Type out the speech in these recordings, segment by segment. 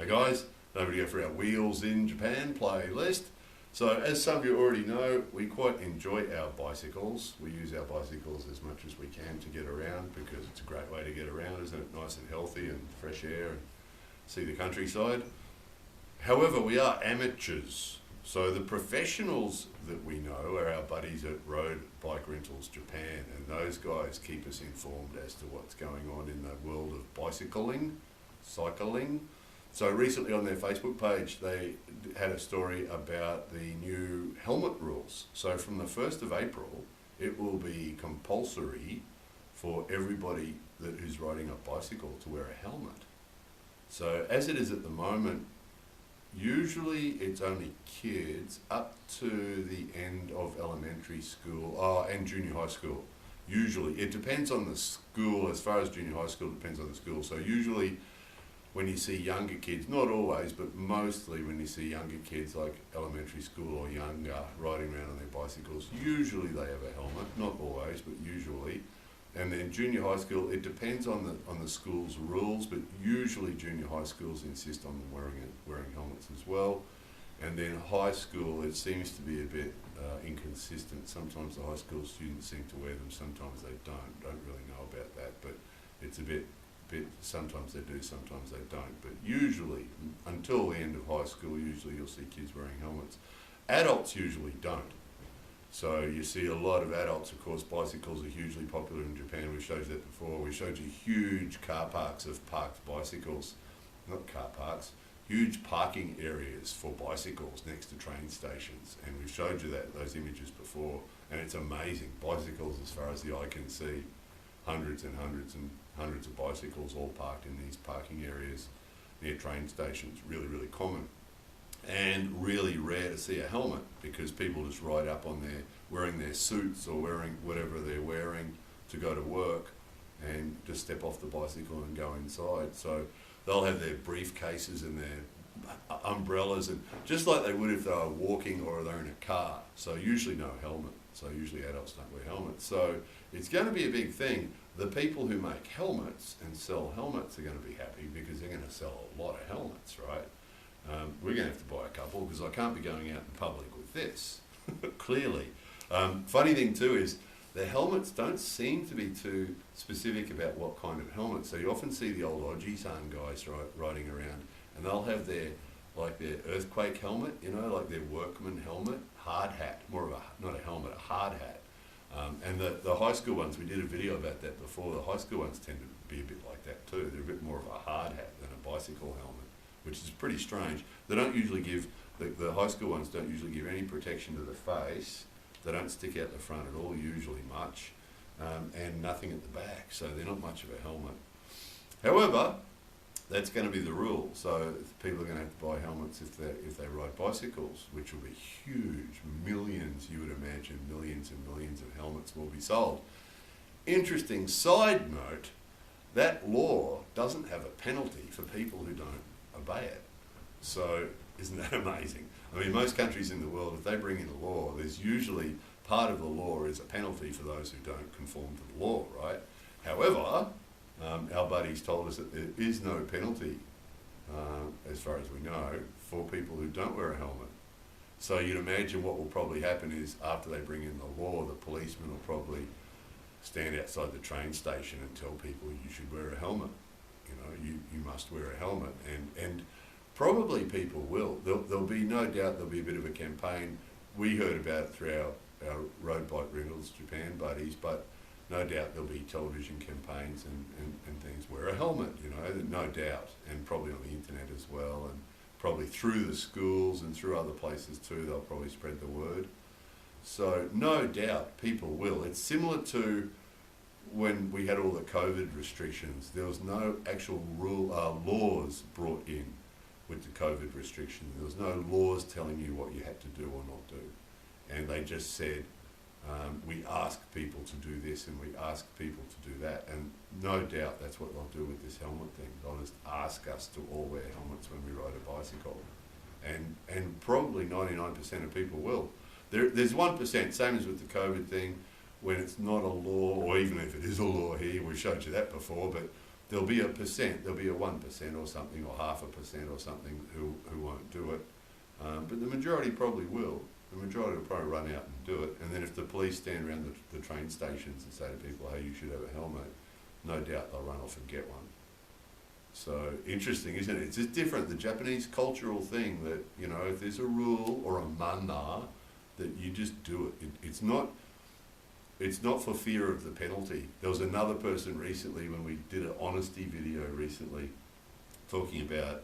Hey guys, don't forget for our Wheels in Japan playlist. So as some of you already know, we quite enjoy our bicycles. We use our bicycles as much as we can to get around because it's a great way to get around, isn't it? Nice and healthy and fresh air and see the countryside. However, we are amateurs. So the professionals that we know are our buddies at Road Bike Rentals Japan, and those guys keep us informed as to what's going on in the world of cycling. So recently on their Facebook page, they had a story about the new helmet rules. So from the 1st of April, it will be compulsory for everybody who's riding a bicycle to wear a helmet. So as it is at the moment, usually it's only kids up to the end of elementary school and junior high school. Usually, it depends on the school. As far as junior high school, it depends on the school. So usually when you see younger kids, not always, but mostly when you see younger kids like elementary school or younger riding around on their bicycles, usually they have a helmet, not always, but usually. And then junior high school, it depends on the school's rules, but usually junior high schools insist on them wearing helmets as well. And then high school, it seems to be a bit inconsistent. Sometimes the high school students seem to wear them, sometimes they don't. Don't really know about that, but it's a bit, sometimes they do, sometimes they don't. But usually, until the end of high school, usually you'll see kids wearing helmets. Adults usually don't. So you see a lot of adults, of course. Bicycles are hugely popular in Japan. We showed you that before. We showed you huge car parks of parked bicycles, not car parks, huge parking areas for bicycles next to train stations. And we've showed you those images before, and it's amazing. Bicycles, as far as the eye can see, hundreds and hundreds and hundreds of bicycles all parked in these parking areas near train stations. Really, really common. And really rare to see a helmet because people just ride up on wearing their suits or wearing whatever they're wearing to go to work and just step off the bicycle and go inside. So they'll have their briefcases and their umbrellas, and just like they would if they were walking or they're in a car. So usually no helmet. So usually adults don't wear helmets. So it's going to be a big thing. The people who make helmets and sell helmets are going to be happy because they're going to sell a lot of helmets, right? We're going to have to buy a couple because I can't be going out in public with this, clearly. Funny thing too is the helmets don't seem to be too specific about what kind of helmet. So you often see the old Oji-san guys riding around and they'll have their earthquake helmet, like their workman helmet, hard hat, not a helmet, a hard hat. And the high school ones, we did a video about that before, the high school ones tend to be a bit like that too. They're a bit more of a hard hat than a bicycle helmet, which is pretty strange. They don't usually give, the high school ones don't usually give any protection to the face. They don't stick out the front at all, usually much, and nothing at the back, so they're not much of a helmet. However, that's going to be the rule. So people are going to have to buy helmets if they ride bicycles, which will be huge. Millions, you would imagine, millions and millions of helmets will be sold. Interesting side note, that law doesn't have a penalty for people who don't obey it. So isn't that amazing? I mean, most countries in the world, if they bring in a law, there's usually part of the law is a penalty for those who don't conform to the law, right? However, our buddies told us that there is no penalty, as far as we know, for people who don't wear a helmet. So you'd imagine what will probably happen is after they bring in the law, the policeman will probably stand outside the train station and tell people you should wear a helmet. You must wear a helmet, and probably people will. There'll be no doubt there'll be a bit of a campaign. We heard about it through our Road Bike Rentals Japan buddies, but no doubt there'll be television campaigns and things. Wear a helmet, no doubt, and probably on the internet as well, and probably through the schools and through other places too. They'll probably spread the word. So no doubt people will. It's similar to when we had all the COVID restrictions. There was no actual laws brought in with the COVID restrictions. There was no laws telling you what you had to do or not do. And they just said, we ask people to do this and we ask people to do that. And no doubt that's what they'll do with this helmet thing. They'll just ask us to all wear helmets when we ride a bicycle. And probably 99% of people will. There's 1%, same as with the COVID thing, when it's not a law, or even if it is a law here, we showed you that before, but there'll be a 1% or something, or 0.5% or something who won't do it. But the majority probably will. The majority will probably run out and do it. And then if the police stand around the train stations and say to people, hey, you should have a helmet, no doubt they'll run off and get one. So interesting, isn't it? It's just different. The Japanese cultural thing that, you know, if there's a rule or a mana, that you just do it. It's not for fear of the penalty. There was another person recently when we did an honesty video recently talking about,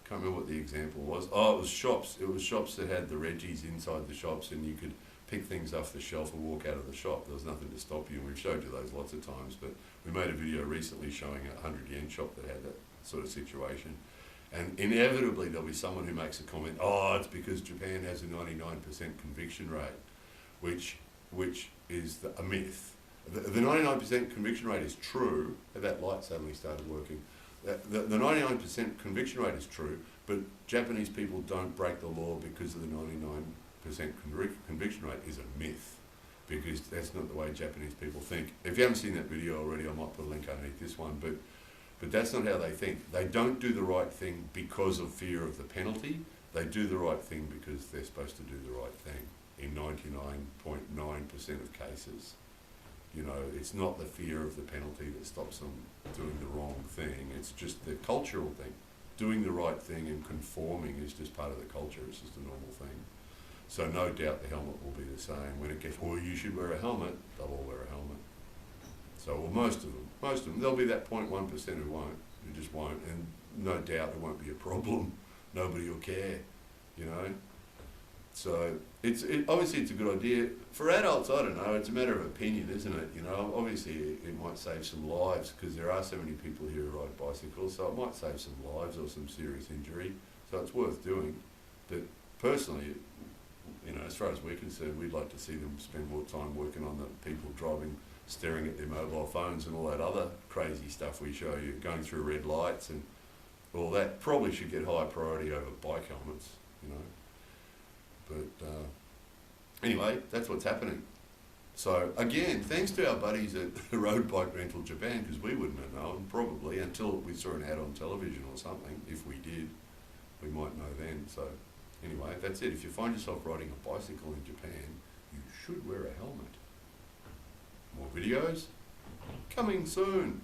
can't remember what the example was. Oh, it was shops. It was shops that had the Reggies inside the shops and you could pick things off the shelf and walk out of the shop. There was nothing to stop you, and we've showed you those lots of times, but we made a video recently showing a 100 yen shop that had that sort of situation. And inevitably there'll be someone who makes a comment, oh, it's because Japan has a 99% conviction rate, which is a myth. The 99% conviction rate is true. That light suddenly started working. The 99% conviction rate is true, but Japanese people don't break the law because of the 99% conviction rate is a myth, because that's not the way Japanese people think. If you haven't seen that video already, I might put a link underneath this one, but that's not how they think. They don't do the right thing because of fear of the penalty. They do the right thing because they're supposed to do the right thing in 99.9% of cases. You know, it's not the fear of the penalty that stops them doing the wrong thing. It's just the cultural thing. Doing the right thing and conforming is just part of the culture. It's just a normal thing. So no doubt the helmet will be the same. When it gets, well, you should wear a helmet, they'll all wear a helmet. So, well, most of them. There'll be that 0.1% who won't, who just won't, and no doubt it won't be a problem. Nobody will care, you know. So obviously it's a good idea. For adults, I don't know, it's a matter of opinion, isn't it? You know, obviously it might save some lives, because there are so many people here who ride bicycles, so it might save some lives or some serious injury. So it's worth doing. But personally, you know, as far as we're concerned, we'd like to see them spend more time working on the people driving, staring at their mobile phones and all that other crazy stuff we show you, going through red lights and all that. Probably should get higher priority over bike helmets, you know. But anyway, that's what's happening. So again, thanks to our buddies at Road Bike Rental Japan, because we wouldn't have known probably until we saw an ad on television or something. If we did, we might know then. So anyway, that's it. If you find yourself riding a bicycle in Japan, you should wear a helmet. More videos coming soon.